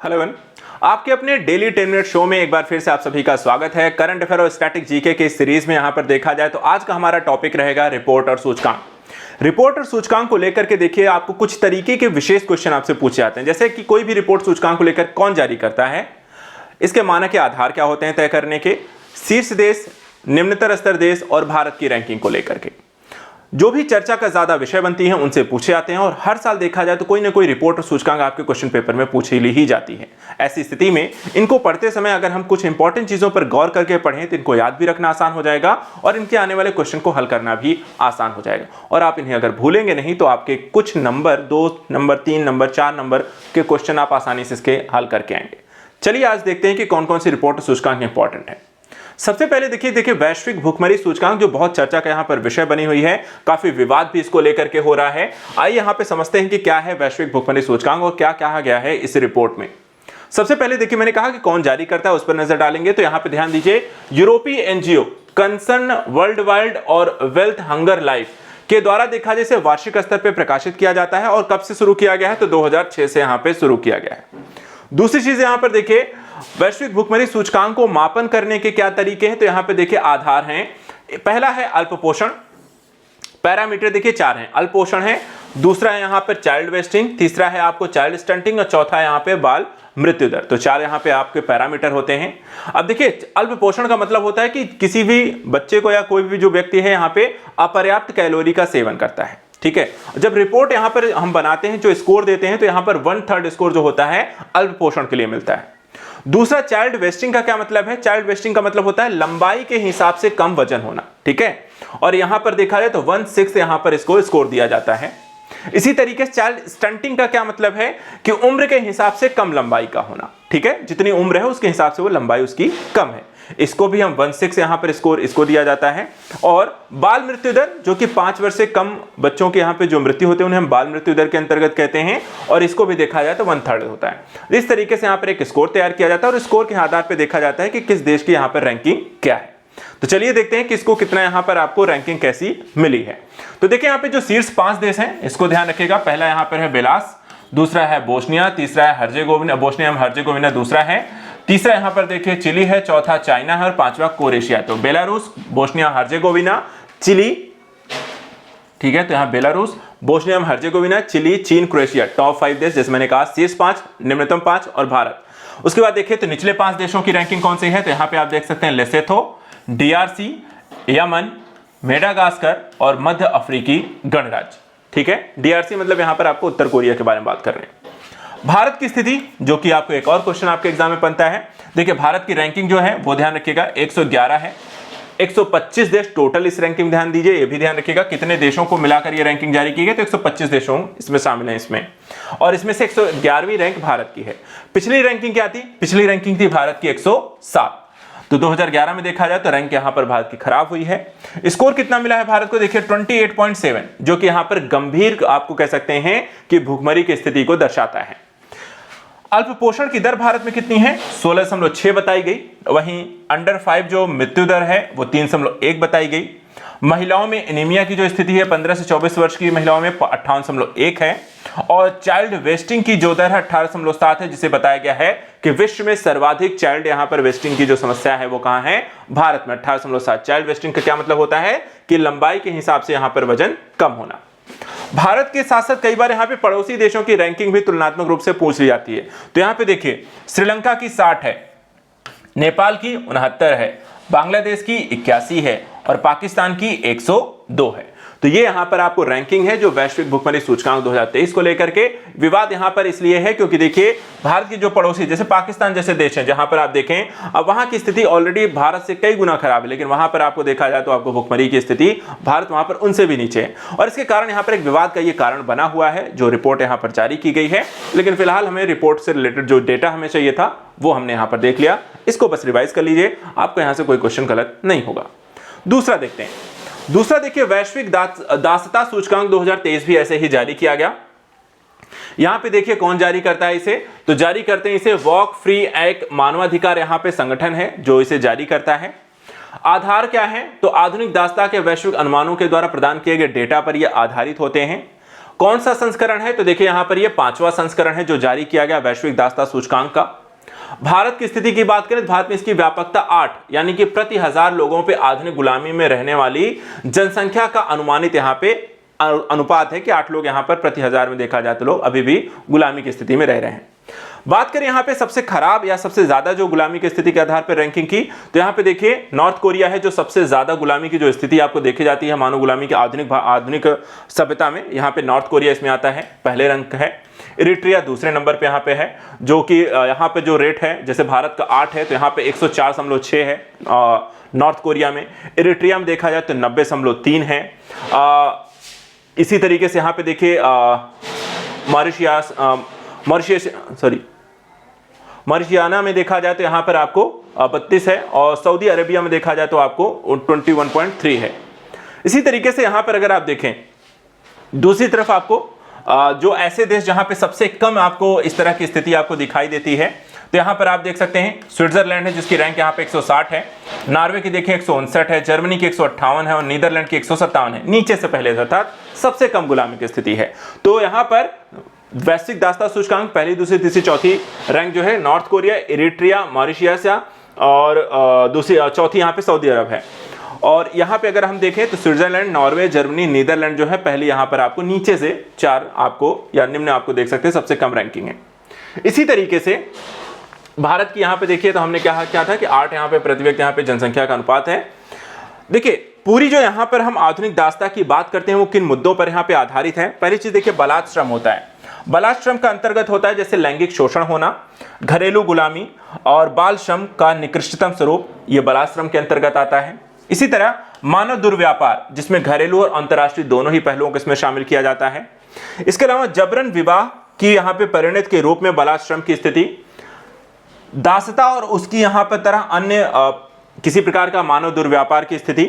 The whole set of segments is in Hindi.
हेलो एवरीवन, आपके अपने डेली 10 मिनट शो में एक बार फिर से आप सभी का स्वागत है। करंट अफेयर और स्टैटिक जीके के इस सीरीज में यहां पर देखा जाए तो आज का हमारा टॉपिक रहेगा रिपोर्ट और सूचकांक। रिपोर्ट और सूचकांक को लेकर के देखिए, आपको कुछ तरीके के विशेष क्वेश्चन आपसे पूछे जाते हैं, जैसे कि कोई भी रिपोर्ट सूचकांक को लेकर कौन जारी करता है, इसके मानक के आधार क्या होते हैं तय करने के, शीर्ष देश, निम्नतर स्तर देश और भारत की रैंकिंग को लेकर के जो भी चर्चा का ज्यादा विषय बनती है उनसे पूछे जाते हैं। और हर साल देखा जाए तो कोई ना कोई रिपोर्ट और सूचकांक आपके क्वेश्चन पेपर में पूछी ही जाती है। ऐसी स्थिति में इनको पढ़ते समय अगर हम कुछ इंपॉर्टेंट चीजों पर गौर करके पढ़ें तो इनको याद भी रखना आसान हो जाएगा और इनके आने वाले क्वेश्चन को हल करना भी आसान हो जाएगा। और आप इन्हें अगर भूलेंगे नहीं तो आपके कुछ नंबर 2 नंबर 3 नंबर 4 नंबर के क्वेश्चन आप आसानी से इसके हल करके आएंगे। चलिए आज देखते हैं कि कौन कौन सी रिपोर्ट और सूचकांक इंपॉर्टेंट है। सबसे पहले देखिए वैश्विक भुखमरी सूचकांक जो बहुत चर्चा का यहां पर विषय बनी हुई है, काफी विवाद भी इसको लेकर के हो रहा है। आइए यहां पे समझते हैं कि क्या है वैश्विक भुखमरी सूचकांक और क्या कहा गया है इस रिपोर्ट में। सबसे पहले देखिए, मैंने कहा कि कौन जारी करता है उस पर नजर डालेंगे तो यहां पर ध्यान दीजिए, यूरोपीय एनजीओ कंसर्न वर्ल्ड वाइड और वेल्थ हंगर लाइफ के द्वारा देखा जाए इसे वार्षिक स्तर पर प्रकाशित किया जाता है। और कब से शुरू किया गया है तो 2006 से यहां पर शुरू किया गया है। दूसरी चीज यहां पर देखिए, वैश्विक भुखमरी सूचकांक को मापन करने के क्या तरीके हैं तो यहां पे देखिए आधार हैं। पहला है अल्प पोषण, पैरामीटर देखिए 4 हैं। अल्प पोषण है, दूसरा है यहां पर चाइल्ड वेस्टिंग, तीसरा है आपको चाइल्ड स्टंटिंग और चौथा है यहां पे बाल मृत्यु दर। तो 4 यहां पे आपके पैरामीटर होते हैं। अब देखिए, अल्प पोषण का मतलब होता है कि किसी भी बच्चे को या कोई भी जो व्यक्ति है यहां पे अपर्याप्त कैलोरी का सेवन करता है। ठीक है, जब रिपोर्ट यहां पर हम बनाते हैं, जो स्कोर देते हैं तो यहां पर 1/3 स्कोर जो होता है अल्प पोषण के लिए मिलता है। दूसरा चाइल्ड वेस्टिंग का क्या मतलब है? चाइल्ड वेस्टिंग का मतलब होता है लंबाई के हिसाब से कम वजन होना। ठीक है, और यहां पर देखा जाए तो 1/6 यहां पर इसको स्कोर दिया जाता है। इसी तरीके से चाइल्ड स्टंटिंग का क्या मतलब है कि उम्र के हिसाब से कम लंबाई का होना। ठीक है, जितनी उम्र है उसके हिसाब से वो लंबाई उसकी कम है, इसको भी हम 1/6 यहां पर स्कोर इसको दिया जाता है। और बाल मृत्यु दर, जो कि 5 वर्ष से कम बच्चों के यहां पे जो मृत्यु होते हैं उन्हें हम बाल मृत्यु दर के अंतर्गत कहते हैं, और इसको भी देखा जाए तो 1/3 होता है। इस तरीके से यहां पर एक स्कोर तैयार किया जाता है और स्कोर के आधार पर देखा जाता है कि किस देश की यहां पर रैंकिंग क्या है। तो चलिए देखते हैं कि इसको कितना यहां पर आपको रैंकिंग कैसी मिली है। तो देखिए यहां पे जो शीर्ष 5 देश हैं इसको ध्यान रखिएगा। पहला यहां पर है बेलास, दूसरा है बोस्निया, तीसरा है हर्जेगोविना, बोस्निया एवं हर्जेगोविना दूसरा है, तीसरा यहां पर देखिए चिली है, चौथा चाइना है और पांचवा क्रोएशिया। तो बेलारूस, बोस्निया, हर्जेगोविना, चिली, ठीक है, तो यहां बेलारूस, बोस्निया एवं हर्जेगोविना, चिली, चीन, क्रोएशिया, टॉप 5 देश, जैसे मैंने कहा शीर्ष 5, निम्नतम 5 और भारत। उसके बाद देखिए तो निचले 5 देशों की रैंकिंग कौन सी है तो यहां पे आप देख सकते हैं लेसोथो, डीआरसी, यमन, मेडागास्कर और मध्य अफ्रीकी गणराज्य। ठीक है, डीआरसी मतलब यहां पर आपको उत्तर कोरिया के बारे में बात कर रहे हैं। भारत की स्थिति, जो कि आपको एक और क्वेश्चन आपके एग्जाम में बनता है, देखिए भारत की रैंकिंग जो है वो ध्यान रखिएगा 111 है। 125 देश टोटल इस रैंकिंग, ध्यान दीजिए, ये भी ध्यान रखिएगा कितने देशों को मिलाकर ये रैंकिंग जारी की गई तो 125 देशों इसमें शामिल हैं इसमें, और इसमें से 111वीं रैंक भारत की है। पिछली रैंकिंग क्या थी? पिछली रैंकिंग थी भारत की 107। तो 2011 में देखा जाए तो रैंक यहां पर भारत की खराब हुई है। स्कोर कितना मिला है भारत को? देखिए 28.7, जो कि यहां पर गंभीर आपको कह सकते हैं कि भुखमरी की स्थिति को दर्शाता है। अल्प पोषण की दर भारत में कितनी है? 16.6 बताई गई। वहीं अंडर 5 जो मृत्यु दर है वो 3.1 बताई गई। महिलाओं में एनीमिया की जो स्थिति है 15 से 24 वर्ष की महिलाओं में 58.1 है। और चाइल्ड वेस्टिंग की जो दर है 18.7 है, जिसे बताया गया है कि विश्व में सर्वाधिक चाइल्ड यहां पर वेस्टिंग की जो समस्या है वो कहां है? भारत में, 18.7। चाइल्ड वेस्टिंग का क्या मतलब होता है कि लंबाई के हिसाब से यहां पर वजन कम होना। भारत के साथ साथ कई बार यहां पे पड़ोसी देशों की रैंकिंग भी तुलनात्मक रूप से पूछ ली जाती है। तो यहां पे देखिए श्रीलंका की 60 है, नेपाल की 69 है, बांग्लादेश की 81 है और पाकिस्तान की 102 है। तो ये यहां पर आपको रैंकिंग है जो वैश्विक भुखमरी सूचकांक 2023 को लेकर के। विवाद यहां पर इसलिए है क्योंकि देखिए भारत की जो पड़ोसी जैसे पाकिस्तान जैसे देश हैं, जहां पर आप देखें अब वहां की स्थिति ऑलरेडी भारत से कई गुना खराब है, लेकिन वहां पर आपको देखा जाए तो आपको भुखमरी की स्थिति भारत वहां पर उनसे भी नीचे है। और इसके कारण यहां पर एक विवाद का ये कारण बना हुआ है जो रिपोर्ट यहां पर जारी की गई है। लेकिन फिलहाल हमें रिपोर्ट से रिलेटेड जो डेटा हमें चाहिए था वो हमने यहां पर देख लिया, इसको बस रिवाइज कर लीजिए, आपको यहां से कोई क्वेश्चन गलत नहीं होगा। दूसरा देखते हैं। दूसरा देखिए वैश्विक दासता सूचकांक 2023 भी ऐसे ही जारी किया गया। यहां पे देखिए कौन जारी करता है इसे, तो जारी करते हैं इसे वॉक फ्री एक्ट मानवाधिकार यहां पे संगठन है जो इसे जारी करता है। आधार क्या है? तो आधुनिक दासता के वैश्विक अनुमानों के द्वारा प्रदान किए गए डेटा पर यह आधारित होते हैं। कौन सा संस्करण है? तो देखिए यहां पर ये 5वां संस्करण है जो जारी किया गया वैश्विक दासता सूचकांक का। भारत की स्थिति की बात करें तो भारत में इसकी व्यापकता 8 यानी कि प्रति 1000 लोगों पे आधुनिक गुलामी में रहने वाली जनसंख्या का अनुमानित यहां पे अनुपात है कि 8 लोग यहां पर प्रति 1000 में देखा जाए तो लोग अभी भी गुलामी की स्थिति में रह रहे हैं। बात करें यहां पे सबसे खराब या सबसे ज्यादा जो गुलामी की स्थिति के आधार पर रैंकिंग की, तो यहां पे देखिए नॉर्थ कोरिया है जो सबसे ज्यादा गुलामी की जो स्थिति आपको देखी जाती है मानव गुलामी की आधुनिक सभ्यता में, यहां पे नॉर्थ कोरिया इसमें आता है, पहले रैंक है। इरिट्रिया दूसरे नंबर पे यहां पे है, जो कि यहां पे जो रेट है जैसे भारत का 8 है तो यहां पे 104.6 है नॉर्थ कोरिया में। इरिट्रिया में देखा जाए तो 90.3 है। इसी तरीके से यहां पे देखिए मॉरिशियाना में देखा जाए तो यहां पर आपको 32 है और सऊदी अरेबिया में देखा जाए तो आपको 21.3 है। इसी तरीके से यहां पर अगर आप देखें दूसरी तरफ आपको जो ऐसे देश जहां पे सबसे कम आपको इस तरह की स्थिति आपको दिखाई देती है तो यहां पर आप देख सकते हैं स्विट्जरलैंड है जिसकी रैंक यहां पे 160 है, नॉर्वे की देखिए 159 है, जर्मनी की 158 है और नीदरलैंड की 157 है, नीचे से पहले अर्थात सबसे कम गुलामी की स्थिति है। तो यहां पर वैश्विक दासता सूचकांक पहली, दूसरी, तीसरी, चौथी रैंक जो है नॉर्थ कोरिया, इरिट्रिया, मॉरिशियस और दूसरी चौथी यहां पे सऊदी अरब है। और यहां पे अगर हम देखें तो स्विट्जरलैंड, नॉर्वे, जर्मनी, नीदरलैंड जो है पहले यहां पर आपको नीचे से 4 आपको या निम्न आपको देख सकते हैं सबसे कम रैंकिंग है। इसी तरीके से भारत की यहां पे देखिए तो हमने क्या था कि 8 यहां पे प्रति व्यक्ति यहां पे जनसंख्या का अनुपात है। देखिए पूरी जो यहां पर हम आधुनिक दासता की बात करते हैं वो किन मुद्दों पर यहां पे आधारित है। पहली चीज देखिए बलात् श्रम होता है। बलात् श्रम का अंतर्गत होता है जैसे लैंगिक शोषण होना, घरेलू गुलामी और बाल श्रम का निकृष्टतम स्वरूप ये बलात् श्रम के अंतर्गत आता है। इसी तरह मानव दुर्व्यापार जिसमें घरेलू और अंतर्राष्ट्रीय दोनों ही पहलुओं को इसमें शामिल किया जाता है। इसके अलावा जबरन विवाह की यहां पे परिणत के रूप में बलात् श्रम की स्थिति, दासता और उसकी यहां पर तरह अन्य किसी प्रकार का मानव दुर्व्यापार की स्थिति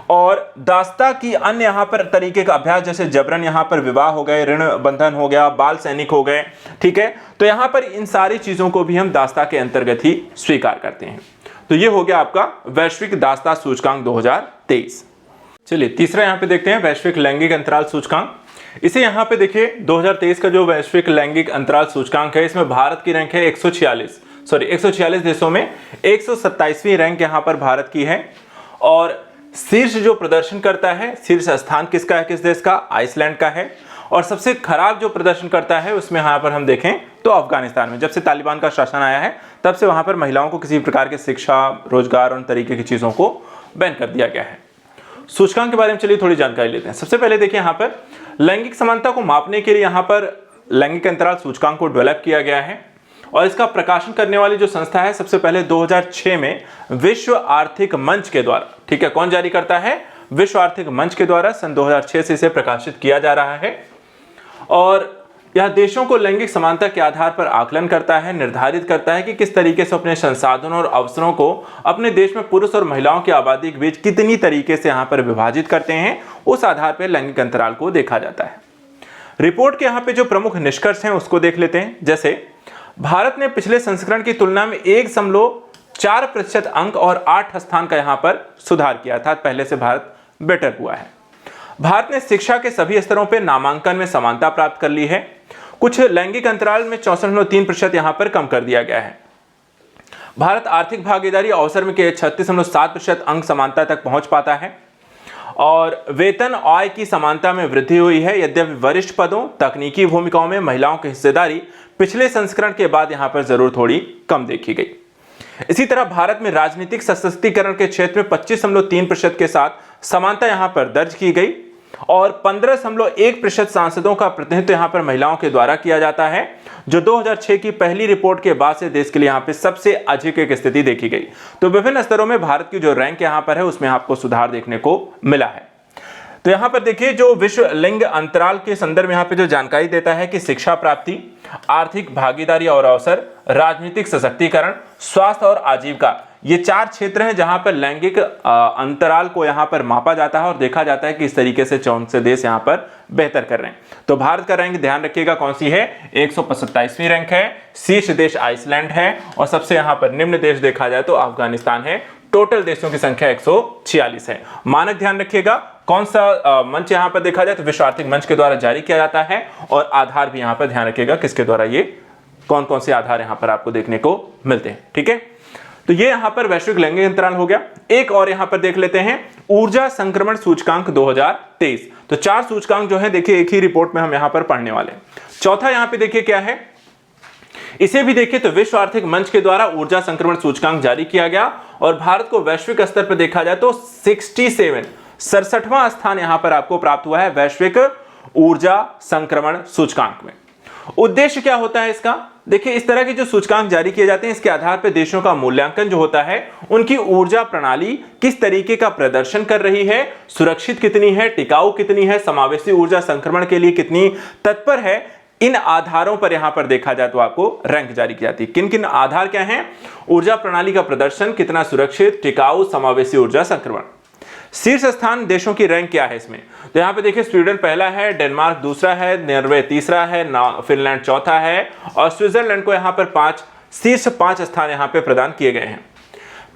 और दासता की अन्य यहां पर तरीके का अभ्यास जैसे जबरन यहां पर विवाह हो गए, ऋण बंधन हो गया, बाल सैनिक हो गए, ठीक है। तो यहां पर इन सारी चीजों को भी हम दासता के अंतर्गत ही स्वीकार करते हैं। तो ये हो गया आपका वैश्विक दासता सूचकांक 2023। चलिए तीसरा यहां पे देखते हैं वैश्विक लैंगिक अंतराल सूचकांक। इसे यहां पे देखिए 2023 का जो वैश्विक लैंगिक अंतराल सूचकांक है इसमें भारत की रैंक है 146 देशों में 127वीं रैंक यहां पर भारत की है। और शीर्ष जो प्रदर्शन करता है, शीर्ष स्थान किसका है, किस देश का, आइसलैंड का है। और सबसे खराब जो प्रदर्शन करता है उसमें यहां पर हम देखें तो अफगानिस्तान में, जब से तालिबान का शासन आया है तब से वहां पर महिलाओं को किसी प्रकार के शिक्षा, रोजगार और तरीके की चीजों को बैन कर दिया गया है। सूचकांक के बारे में चलिए थोड़ी जानकारी लेते हैं। सबसे पहले देखिए यहां पर लैंगिक समानता को मापने के लिए यहां पर लैंगिक अंतराल सूचकांक को डेवलप किया गया है और इसका प्रकाशन करने वाली जो संस्था है सबसे पहले 2006 में विश्व आर्थिक मंच के द्वारा, ठीक है, कौन जारी करता है, विश्व आर्थिक मंच के द्वारा सन 2006 से इसे प्रकाशित किया जा रहा है। और यह देशों को लैंगिक समानता के आधार पर आकलन करता है, निर्धारित करता है कि किस तरीके से अपने संसाधनों और अवसरों को अपने देश में पुरुष और महिलाओं की आबादी के बीच कितनी तरीके से यहां पर विभाजित करते हैं, उस आधार पर लैंगिक अंतराल को देखा जाता है। रिपोर्ट के यहां पे जो प्रमुख निष्कर्ष हैं उसको देख लेते हैं। जैसे भारत ने पिछले संस्करण की तुलना में 1.4% अंक और 8 स्थान का यहां पर सुधार किया था, पहले से भारत बेटर हुआ है। भारत ने शिक्षा के सभी स्तरों पर नामांकन में समानता प्राप्त कर ली है। कुछ लैंगिक अंतराल में 64.3% यहां पर कम कर दिया गया है। भारत आर्थिक भागीदारी अवसर में 36.7% अंक समानता तक पहुंच पाता है और वेतन आय की समानता में वृद्धि हुई है। यद्यपि वरिष्ठ पदों, तकनीकी भूमिकाओं में महिलाओं की हिस्सेदारी पिछले संस्करण के बाद यहां पर जरूर थोड़ी कम देखी गई। इसी तरह भारत में राजनीतिक सशक्तिकरण के क्षेत्र में 25.3% के साथ समानता यहां पर दर्ज की गई और 15.1% सांसदों का प्रतिनिधित्व यहां पर महिलाओं के द्वारा किया जाता है, जो 2006 की पहली रिपोर्ट के बाद से देश के लिए यहां पे सबसे अधिक एक स्थिति देखी गई। तो विभिन्न स्तरों में भारत की जो रैंक यहां पर है उसमें आपको सुधार देखने को मिला है। तो यहां पर देखिए जो विश्व लिंग अंतराल के संदर्भ में यहां पे जो जानकारी देता है कि शिक्षा प्राप्ति, आर्थिक भागीदारी और अवसर, राजनीतिक सशक्तिकरण, स्वास्थ्य और आजीविका, ये 4 क्षेत्र हैं जहां पर लैंगिक अंतराल को यहां पर मापा जाता है और देखा जाता है कि इस तरीके से 64 देश यहां पर बेहतर कर रहे हैं। तो भारत का रैंक ध्यान रखिएगा कौन सी है, 127वीं रैंक है। शीर्ष देश आइसलैंड है और सबसे यहां पर निम्न देश देखा जाए तो अफगानिस्तान है। टोटल देशों की संख्या 146 है। मानक ध्यान रखिएगा, कौन सा मंच यहां पर देखा जाए तो विश्व आर्थिक मंच के द्वारा जारी किया जाता है, और आधार भी यहां पर ध्यान रखिएगा किसके द्वारा, ये कौन कौन से आधार यहां पर आपको देखने को मिलते हैं। ठीक है, तो ये यहां पर वैश्विक लैंगिक अंतराल हो गया। एक और यहां पर देख लेते हैं ऊर्जा संक्रमण सूचकांक 2023। तो 4 सूचकांक जो है देखिए एक ही रिपोर्ट में हम यहां पर पढ़ने वाले हैं। चौथा यहां पे देखिए क्या है, इसे भी देखिए तो विश्व आर्थिक मंच के द्वारा ऊर्जा संक्रमण सूचकांक जारी किया गया, और भारत को वैश्विक स्तर पर देखा जाए तो 67वां स्थान यहां पर आपको प्राप्त हुआ है वैश्विक ऊर्जा संक्रमण सूचकांक में। उद्देश्य क्या होता है इसका, देखिए इस तरह के जो सूचकांक जारी किए जाते हैं इसके आधार पर देशों का मूल्यांकन जो होता है, उनकी ऊर्जा प्रणाली किस तरीके का प्रदर्शन कर रही है, सुरक्षित कितनी है, टिकाऊ कितनी है, समावेशी ऊर्जा संक्रमण के लिए कितनी तत्पर है, इन आधारों पर यहां पर देखा जाए तो आपको रैंक जारी की जाती है। किन किन आधार क्या हैं, ऊर्जा प्रणाली का प्रदर्शन कितना सुरक्षित, टिकाऊ, समावेशी ऊर्जा संक्रमण। शीर्ष स्थान देशों की रैंक क्या है इसमें, तो यहां पे देखिए स्वीडन पहला है, डेनमार्क दूसरा है, नॉर्वे तीसरा है, फिनलैंड चौथा है, और स्विट्जरलैंड को यहां पर शीर्ष 5 स्थान यहां पे प्रदान किए गए हैं।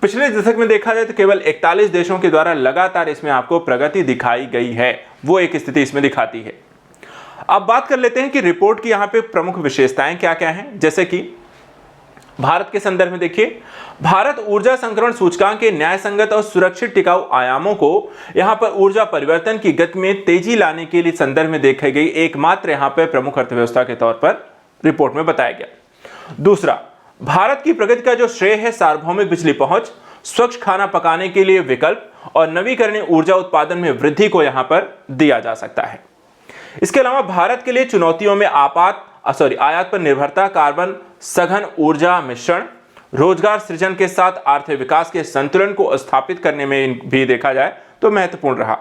पिछले दशक में देखा जाए तो केवल 41 देशों के द्वारा लगातार इसमें आपको प्रगति दिखाई गई है, वो एक स्थिति इसमें दिखाती है। अब बात कर लेते हैं कि रिपोर्ट की यहां पे प्रमुख विशेषताएं क्या क्या हैं, जैसे कि भारत के संदर्भ में देखिए, भारत ऊर्जा संक्रमण सूचकांक के न्यायसंगत और सुरक्षित टिकाऊ आयामों को यहां पर ऊर्जा परिवर्तन की गति में तेजी लाने के लिए संदर्भ में देखी गई एकमात्र यहां पर प्रमुख अर्थव्यवस्था के तौर पर रिपोर्ट में बताया गया। दूसरा, भारत की प्रगति का जो श्रेय है सार्वभौमिक बिजली पहुंच, स्वच्छ खाना पकाने के लिए विकल्प और नवीकरणीय ऊर्जा उत्पादन में वृद्धि को यहां पर दिया जा सकता है। इसके अलावा भारत के लिए चुनौतियों में आयात पर निर्भरता, कार्बन सघन ऊर्जा मिश्रण, रोजगार सृजन के साथ आर्थिक विकास के संतुलन को स्थापित करने में भी देखा जाए तो महत्वपूर्ण रहा।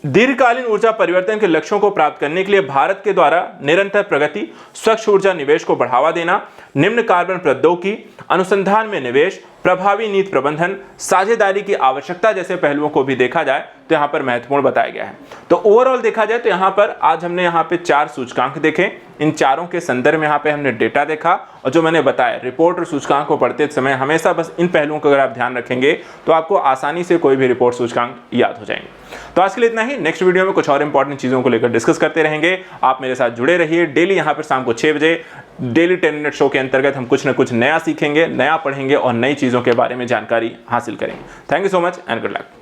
दीर्घकालीन ऊर्जा परिवर्तन के लक्ष्यों को प्राप्त करने के लिए भारत के द्वारा निरंतर प्रगति, स्वच्छ ऊर्जा निवेश को बढ़ावा देना, निम्न कार्बन प्रौद्योगिकी, अनुसंधान में निवेश, प्रभावी नीति प्रबंधन, साझेदारी की आवश्यकता जैसे पहलुओं को भी देखा जाए तो यहां पर महत्वपूर्ण बताया गया है। तो ओवरऑल देखा जाए तो यहां पर आज हमने यहां पे 4 सूचकांक देखे, इन चारों के संदर्भ में यहां पे हमने डेटा देखा, और जो मैंने बताया रिपोर्ट और सूचकांक को पढ़ते समय हमेशा बस इन पहलुओं को अगर आप ध्यान रखेंगे तो आपको आसानी से कोई भी रिपोर्ट सूचकांक याद हो जाएंगे। तो आज के लिए इतना ही, नेक्स्ट वीडियो में कुछ और इंपॉर्टेंट चीजों को लेकर डिस्कस करते रहेंगे। आप मेरे साथ जुड़े रहिए, डेली यहाँ पर शाम को 6 बजे डेली 10 मिनट शो के अंतर्गत हम कुछ न कुछ नया सीखेंगे, नया पढ़ेंगे और नई चीजों के बारे में जानकारी हासिल करेंगे। Thank you so much and good luck.